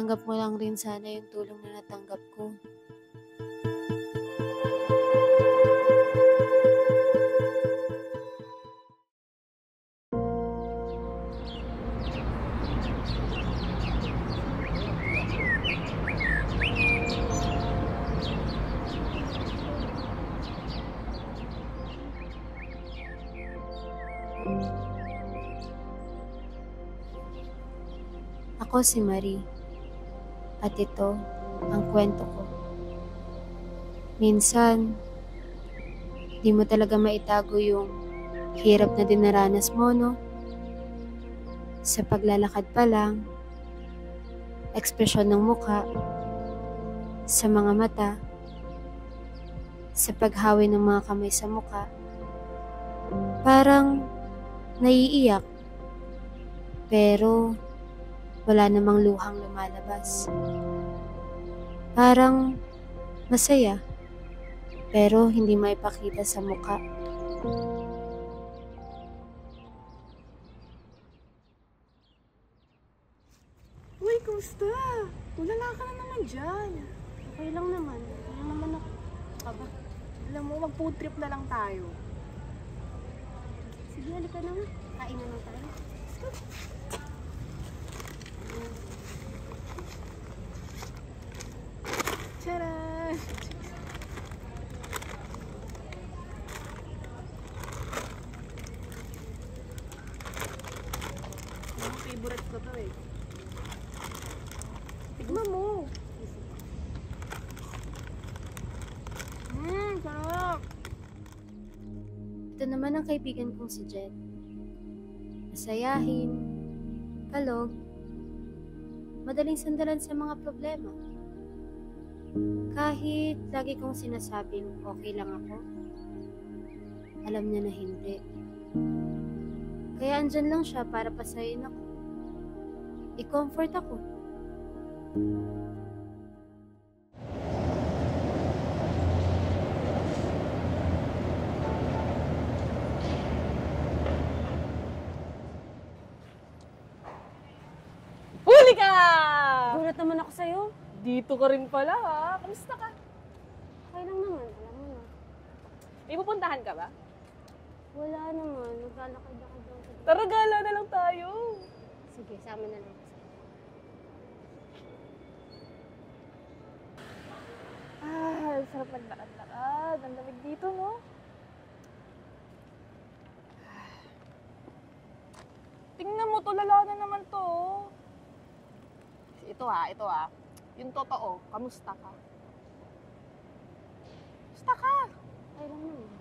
Tanggap mo lang rin sana yung tulong na natanggap ko. Ako si Marie, at ito ang kwento ko. Minsan, di mo talaga maitago yung hirap na dinaranas mo, no? Sa paglalakad pa lang, ekspresyon ng muka, sa mga mata, sa paghawi ng mga kamay sa muka, parang naiiyak, pero wala namang luhang lumalabas. Parang masaya, pero hindi maipakita sa muka. Uy, kumusta? Tulala ka na naman dyan. Okay lang naman. Kaya naman ako. Aba, Alam mo, mag-food trip na lang tayo. sige, halika na nga. Kain na lang tayo. Tcharan! Ang favorite ko to eh. Tignan mo! Sarap! Ito naman ang kaibigan kong si Jen. Masayahin, kalog, madaling sandalan sa mga problema. Kahit lagi kong sinasabing okay lang ako, alam niya na hindi. Kaya andyan lang siya para pasayin ako. I-comfort ako. Huli ka! Gulat naman ako sa'yo. Dito ka rin pala ha. Kamusta ka? Okay lang naman, alam mo na. May pupuntahan ka ba? Wala naman, naglalakad-lakad lang ako. Tara, gala na lang tayo. Sige, sama na lang. Sarap maglakad-lakad. Ang lamig dito, no? Tingnan mo, tulala na naman to. Ito ha. Yung totoo, kamusta ka? Kamusta ka? Okay lang naman.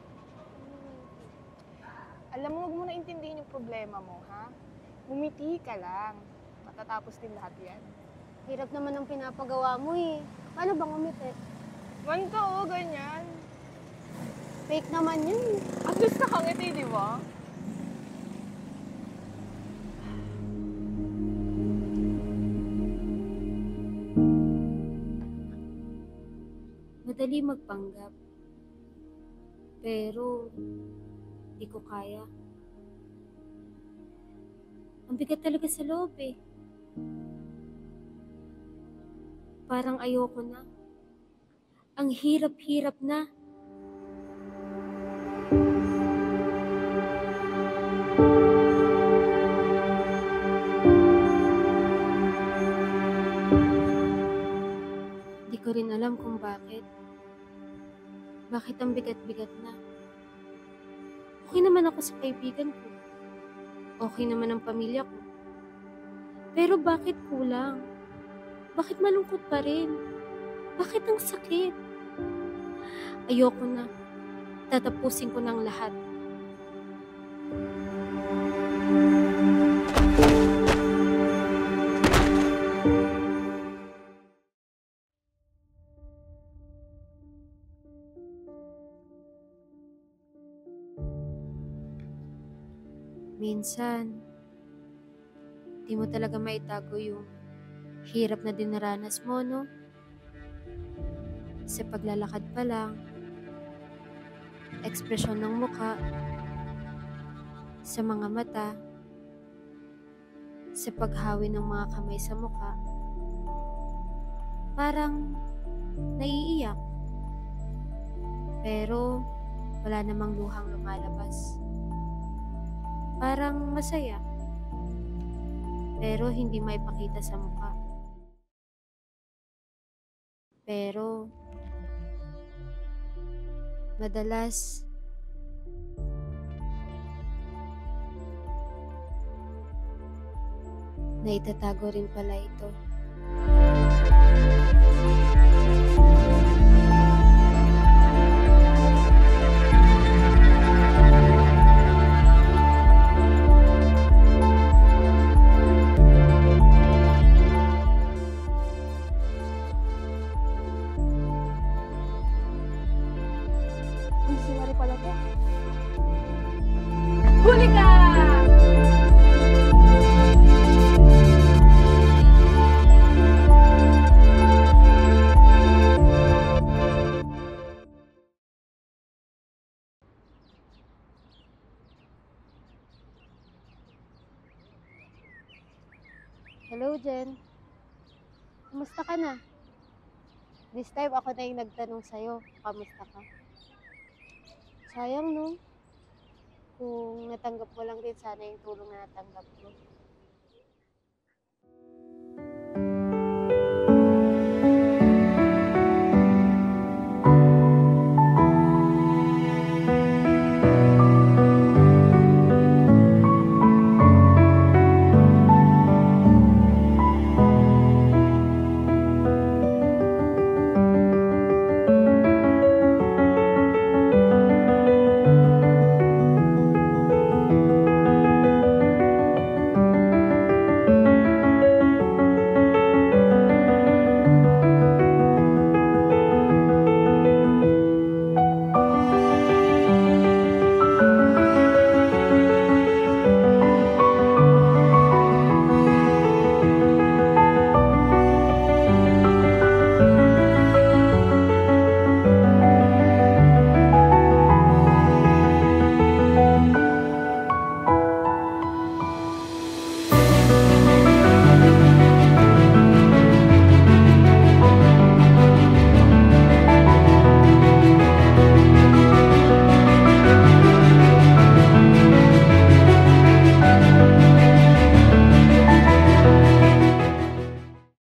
Alam mo, huwag mo na intindihin yung problema mo, ha? Ngumiti ka lang. Matatapos din lahat yan. Hirap naman ang pinapagawa mo eh. Paano bang umiti? Ganito, ganyan. Fake naman yun. At least nakangiti, di ba? Madali magpanggap. Pero, di ko kaya. Ang bigat talaga sa loob eh. Parang ayoko na. Ang hirap-hirap na. Di ko rin alam kung bakit. Bakit ang bigat-bigat na? Okay naman ako sa kaibigan ko. Okay naman ang pamilya ko. Pero bakit kulang? Bakit malungkot pa rin? Bakit ang sakit? Ayoko na. Tatapusin ko ng lahat. Minsan, di mo talaga maitago yung hirap na dinaranas mo, no? Sa paglalakad pa lang, ekspresyon ng muka, sa mga mata, sa paghawi ng mga kamay sa muka, parang naiiyak. Pero wala namang luhang lumalabas. Parang masaya, pero hindi maipakita sa mukha. Pero madalas naitatago rin pala ito. Uy, si Mari pala to. Huli ka! Hello, Jen. Kumusta ka na? This time ako na yung nagtanong sa'yo. Kamusta ka? Sayang, no? Kung natanggap mo lang din sana yung tulong na natanggap ko.